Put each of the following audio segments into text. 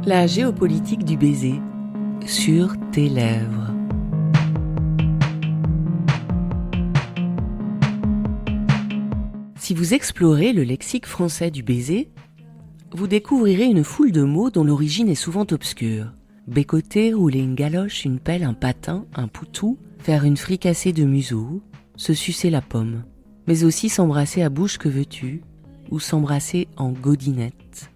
La géopolitique du baiser sur tes lèvres. Si vous explorez le lexique français du baiser, vous découvrirez une foule de mots dont l'origine est souvent obscure. Bécoter, rouler une galoche, une pelle, un patin, un poutou, faire une fricassée de museau, se sucer la pomme, mais aussi s'embrasser à bouche que veux-tu, ou s'embrasser en godinette.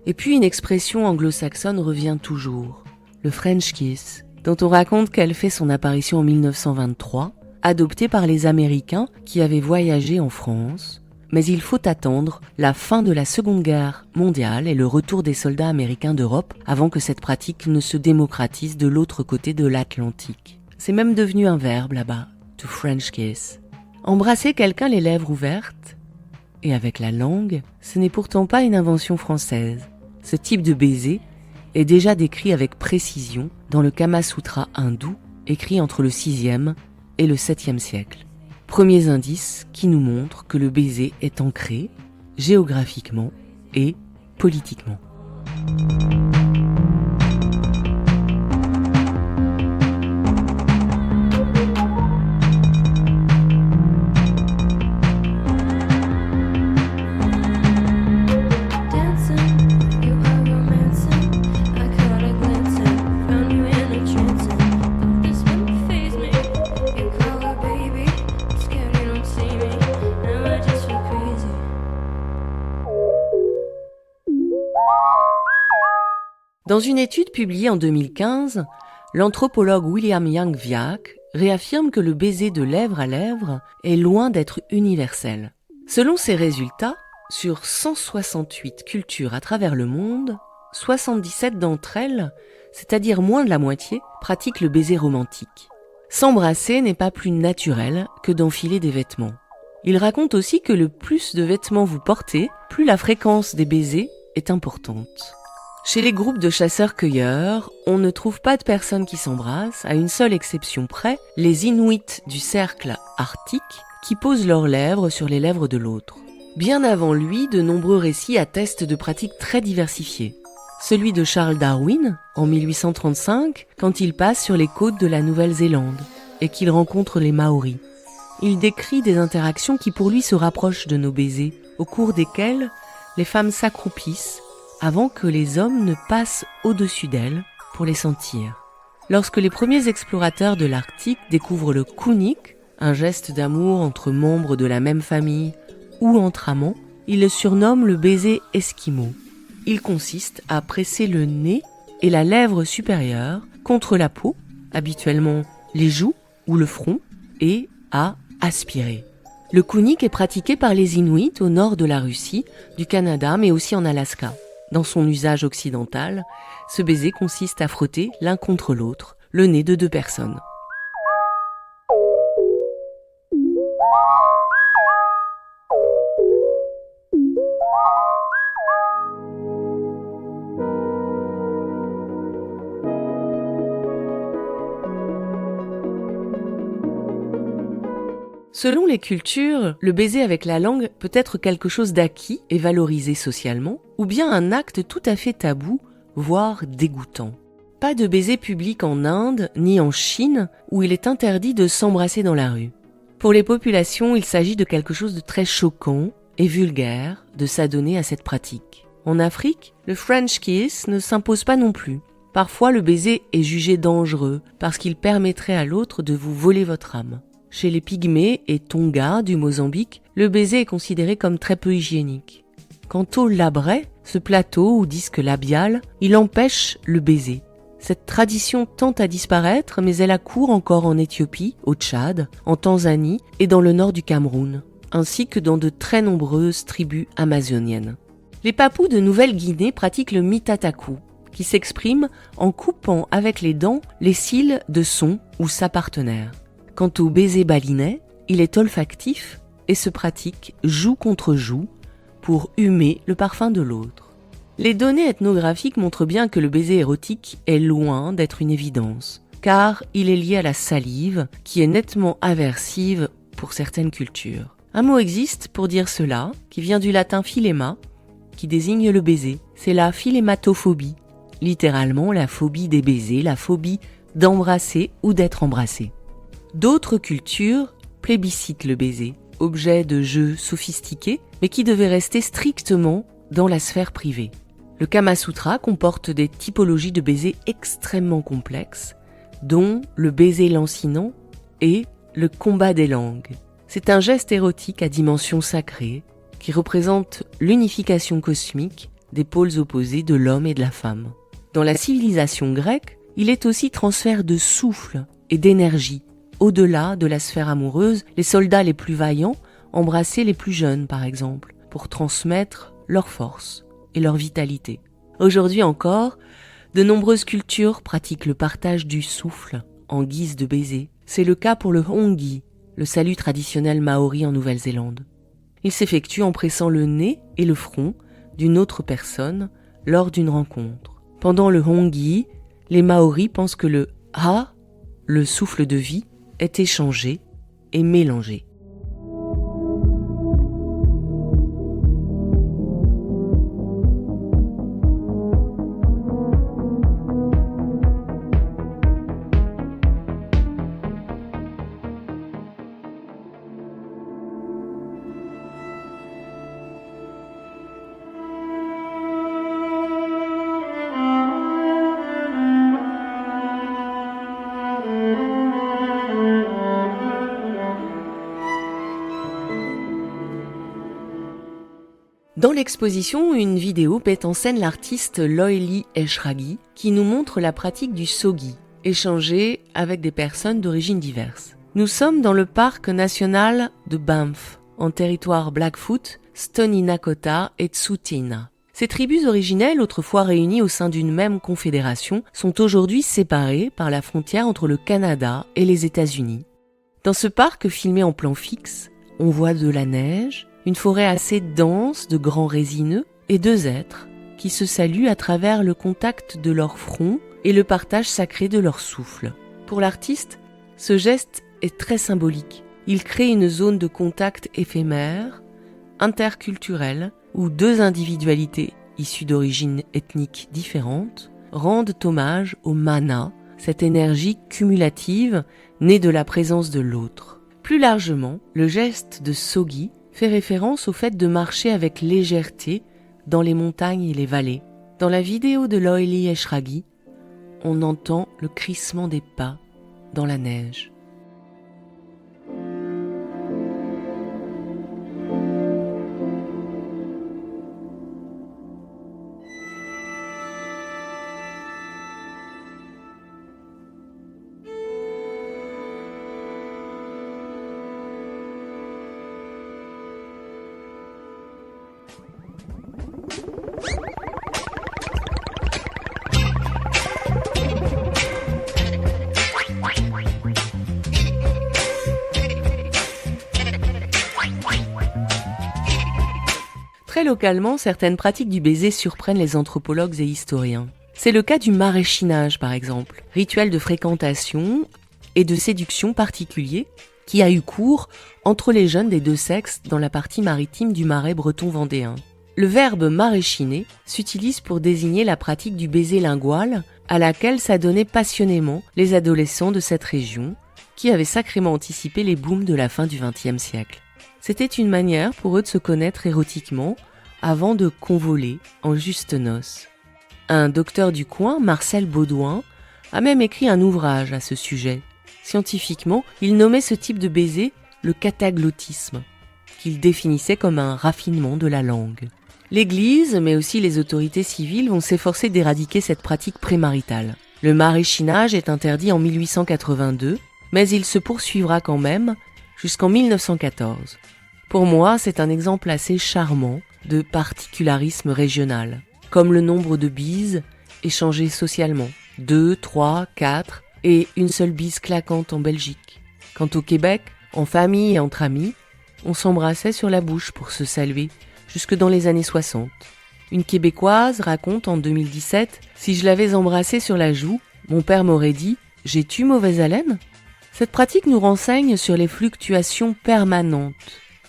Et puis une expression anglo-saxonne revient toujours, le French kiss, dont on raconte qu'elle fait son apparition en 1923, adoptée par les Américains qui avaient voyagé en France. Mais il faut attendre la fin de la Seconde Guerre mondiale et le retour des soldats américains d'Europe avant que cette pratique ne se démocratise de l'autre côté de l'Atlantique. C'est même devenu un verbe là-bas, to French kiss. Embrasser quelqu'un les lèvres ouvertes et avec la langue, ce n'est pourtant pas une invention française. Ce type de baiser est déjà décrit avec précision dans le Kama Sutra hindou, écrit entre le 6e et le 7e siècle. Premiers indices qui nous montrent que le baiser est ancré géographiquement et politiquement. Dans une étude publiée en 2015, l'anthropologue William Young Viac réaffirme que le baiser de lèvre à lèvre est loin d'être universel. Selon ses résultats, sur 168 cultures à travers le monde, 77 d'entre elles, c'est-à-dire moins de la moitié, pratiquent le baiser romantique. S'embrasser n'est pas plus naturel que d'enfiler des vêtements. Il raconte aussi que le plus de vêtements vous portez, plus la fréquence des baisers est importante. Chez les groupes de chasseurs-cueilleurs, on ne trouve pas de personnes qui s'embrassent, à une seule exception près, les Inuits du cercle arctique qui posent leurs lèvres sur les lèvres de l'autre. Bien avant lui, de nombreux récits attestent de pratiques très diversifiées. Celui de Charles Darwin, en 1835, quand il passe sur les côtes de la Nouvelle-Zélande et qu'il rencontre les Maoris. Il décrit des interactions qui pour lui se rapprochent de nos baisers, au cours desquelles les femmes s'accroupissent avant que les hommes ne passent au-dessus d'elles pour les sentir. Lorsque les premiers explorateurs de l'Arctique découvrent le kunik, un geste d'amour entre membres de la même famille ou entre amants, ils le surnomment le baiser esquimau. Il consiste à presser le nez et la lèvre supérieure contre la peau, habituellement les joues ou le front, et à aspirer. Le kunik est pratiqué par les Inuits au nord de la Russie, du Canada, mais aussi en Alaska. Dans son usage occidental, ce baiser consiste à frotter l'un contre l'autre le nez de deux personnes. Selon les cultures, le baiser avec la langue peut être quelque chose d'acquis et valorisé socialement, ou bien un acte tout à fait tabou, voire dégoûtant. Pas de baiser public en Inde ni en Chine, où il est interdit de s'embrasser dans la rue. Pour les populations, il s'agit de quelque chose de très choquant et vulgaire de s'adonner à cette pratique. En Afrique, le French kiss ne s'impose pas non plus. Parfois, le baiser est jugé dangereux parce qu'il permettrait à l'autre de vous voler votre âme. Chez les Pygmées et Tonga du Mozambique, le baiser est considéré comme très peu hygiénique. Quant au labret, ce plateau ou disque labial, il empêche le baiser. Cette tradition tend à disparaître, mais elle a cours encore en Éthiopie, au Tchad, en Tanzanie et dans le nord du Cameroun, ainsi que dans de très nombreuses tribus amazoniennes. Les Papous de Nouvelle-Guinée pratiquent le mitataku, qui s'exprime en coupant avec les dents les cils de son ou sa partenaire. Quant au baiser balinais, il est olfactif et se pratique joue contre joue pour humer le parfum de l'autre. Les données ethnographiques montrent bien que le baiser érotique est loin d'être une évidence, car il est lié à la salive, qui est nettement aversive pour certaines cultures. Un mot existe pour dire cela, qui vient du latin philema, qui désigne le baiser. C'est la philématophobie. littéralement la phobie des baisers, la phobie d'embrasser ou d'être embrassé. D'autres cultures plébiscitent le baiser, objet de jeu sophistiqué, mais qui devait rester strictement dans la sphère privée. Le Kama Sutra comporte des typologies de baisers extrêmement complexes, dont le baiser lancinant et le combat des langues. C'est un geste érotique à dimension sacrée qui représente l'unification cosmique des pôles opposés de l'homme et de la femme. Dans la civilisation grecque, il est aussi transfert de souffle et d'énergie. Au-delà de la sphère amoureuse, les soldats les plus vaillants embrassaient les plus jeunes, par exemple, pour transmettre leur force et leur vitalité. Aujourd'hui encore, de nombreuses cultures pratiquent le partage du souffle en guise de baiser. C'est le cas pour le hongi, le salut traditionnel maori en Nouvelle-Zélande. Il s'effectue en pressant le nez et le front d'une autre personne lors d'une rencontre. Pendant le hongi, les Maoris pensent que le ha, le souffle de vie, est échangé et mélangé. Dans l'exposition, une vidéo met en scène l'artiste Loeli Eshraghi qui nous montre la pratique du sogi, échangé avec des personnes d'origines diverses. Nous sommes dans le parc national de Banff, en territoire Blackfoot, Stoney Nakoda et Tsuut'ina. Ces tribus originelles, autrefois réunies au sein d'une même confédération, sont aujourd'hui séparées par la frontière entre le Canada et les États-Unis. Dans ce parc filmé en plan fixe, on voit de la neige, une forêt assez dense de grands résineux et deux êtres qui se saluent à travers le contact de leur front et le partage sacré de leur souffle. Pour l'artiste, ce geste est très symbolique. Il crée une zone de contact éphémère, interculturelle, où deux individualités issues d'origines ethniques différentes rendent hommage au mana, cette énergie cumulative née de la présence de l'autre. Plus largement, le geste de sogi fait référence au fait de marcher avec légèreté dans les montagnes et les vallées. Dans la vidéo de Loeli Eshraghi, on entend le crissement des pas dans la neige. Très localement, certaines pratiques du baiser surprennent les anthropologues et historiens. C'est le cas du maraîchinage, par exemple, rituel de fréquentation et de séduction particulier qui a eu cours entre les jeunes des deux sexes dans la partie maritime du Marais breton vendéen. Le verbe maraîchiner s'utilise pour désigner la pratique du baiser lingual à laquelle s'adonnaient passionnément les adolescents de cette région qui avaient sacrément anticipé les booms de la fin du XXe siècle. C'était une manière pour eux de se connaître érotiquement avant de convoler en juste noces. Un docteur du coin, Marcel Baudouin, a même écrit un ouvrage à ce sujet. Scientifiquement, il nommait ce type de baiser le cataglottisme, qu'il définissait comme un raffinement de la langue. L'Église, mais aussi les autorités civiles, vont s'efforcer d'éradiquer cette pratique prémaritale. Le maraîchinage est interdit en 1882, mais il se poursuivra quand même jusqu'en 1914. Pour moi, c'est un exemple assez charmant de particularisme régional, comme le nombre de bises échangées socialement, 2, 3, 4 et une seule bise claquante en Belgique. Quant au Québec, en famille et entre amis, on s'embrassait sur la bouche pour se saluer jusque dans les années 60. Une Québécoise raconte en 2017 « Si je l'avais embrassé sur la joue, mon père m'aurait dit « J'ai-tu mauvaise haleine ?» Cette pratique nous renseigne sur les fluctuations permanentes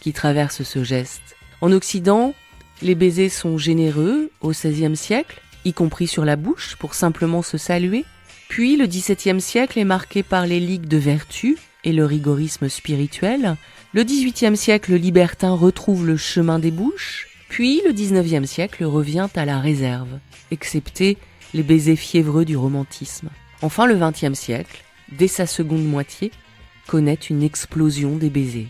qui traversent ce geste. En Occident, les baisers sont généreux au XVIe siècle, y compris sur la bouche, pour simplement se saluer. Puis le XVIIe siècle est marqué par les ligues de vertu et le rigorisme spirituel. Le XVIIIe siècle libertin retrouve le chemin des bouches. Puis le XIXe siècle revient à la réserve, excepté les baisers fiévreux du romantisme. Enfin, le XXe siècle, dès sa seconde moitié, connaît une explosion des baisers.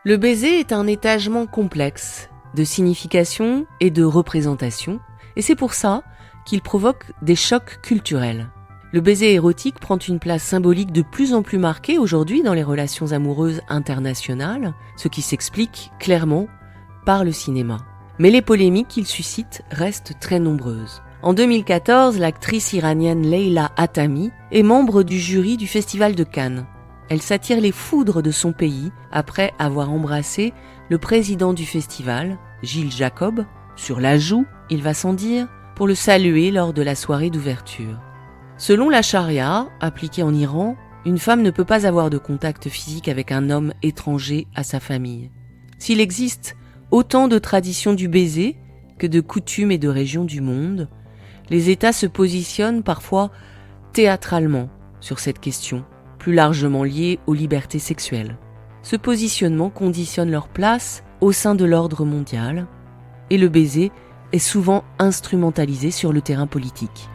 Le baiser est un étagement complexe de signification et de représentation, et c'est pour ça qu'il provoque des chocs culturels. Le baiser érotique prend une place symbolique de plus en plus marquée aujourd'hui dans les relations amoureuses internationales, ce qui s'explique clairement par le cinéma. Mais les polémiques qu'il suscite restent très nombreuses. En 2014, l'actrice iranienne Leila Hatami est membre du jury du Festival de Cannes. Elle s'attire les foudres de son pays après avoir embrassé le président du festival, Gilles Jacob, sur la joue, il va sans dire, pour le saluer lors de la soirée d'ouverture. Selon la charia, appliquée en Iran, une femme ne peut pas avoir de contact physique avec un homme étranger à sa famille. S'il existe autant de traditions du baiser que de coutumes et de régions du monde, les États se positionnent parfois théâtralement sur cette question, plus largement liée aux libertés sexuelles. Ce positionnement conditionne leur place au sein de l'ordre mondial, et le baiser est souvent instrumentalisé sur le terrain politique.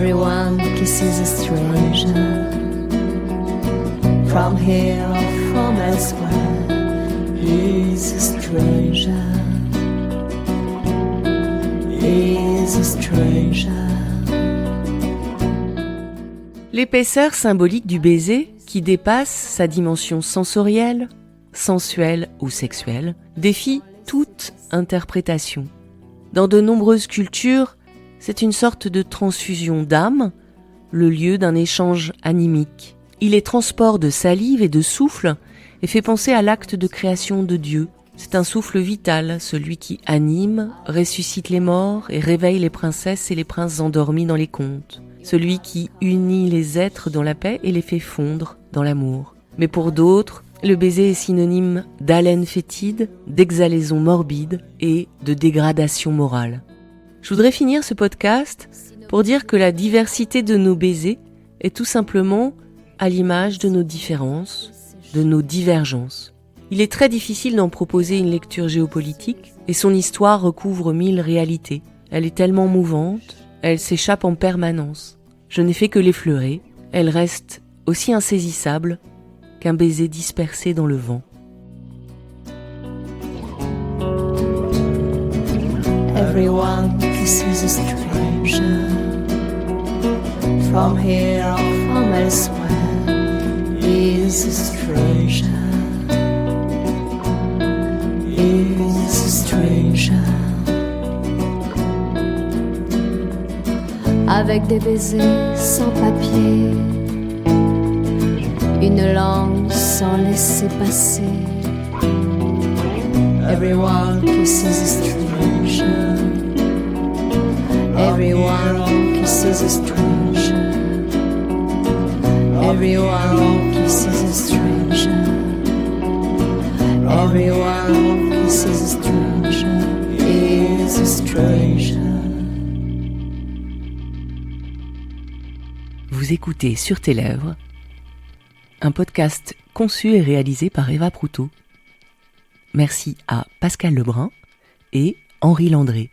Everyone kisses a stranger, from here or from elsewhere. He's a stranger, he's a stranger. L'épaisseur symbolique du baiser, qui dépasse sa dimension sensorielle, sensuelle ou sexuelle, défie toute interprétation. Dans de nombreuses cultures, c'est une sorte de transfusion d'âme, le lieu d'un échange animique. Il est transport de salive et de souffle et fait penser à l'acte de création de Dieu. C'est un souffle vital, celui qui anime, ressuscite les morts et réveille les princesses et les princes endormis dans les contes. Celui qui unit les êtres dans la paix et les fait fondre dans l'amour. Mais pour d'autres, le baiser est synonyme d'haleine fétide, d'exhalaison morbide et de dégradation morale. Je voudrais finir ce podcast pour dire que la diversité de nos baisers est tout simplement à l'image de nos différences, de nos divergences. Il est très difficile d'en proposer une lecture géopolitique et son histoire recouvre 1000 réalités. Elle est tellement mouvante, elle s'échappe en permanence. Je n'ai fait que l'effleurer, elle reste aussi insaisissable qu'un baiser dispersé dans le vent. Everyone kisses a stranger, from here or from elsewhere. He's a stranger, he's a stranger. Avec des baisers sans papier, une langue sans laisser passer. Everyone kisses a stranger, everyone kisses a stranger, Everyone who kisses a stranger. Everyone who kisses a stranger is a stranger. Vous écoutez Sur tes lèvres, un podcast conçu et réalisé par Eva Proutot. Merci à Pascal Lebrun et Henri Landré.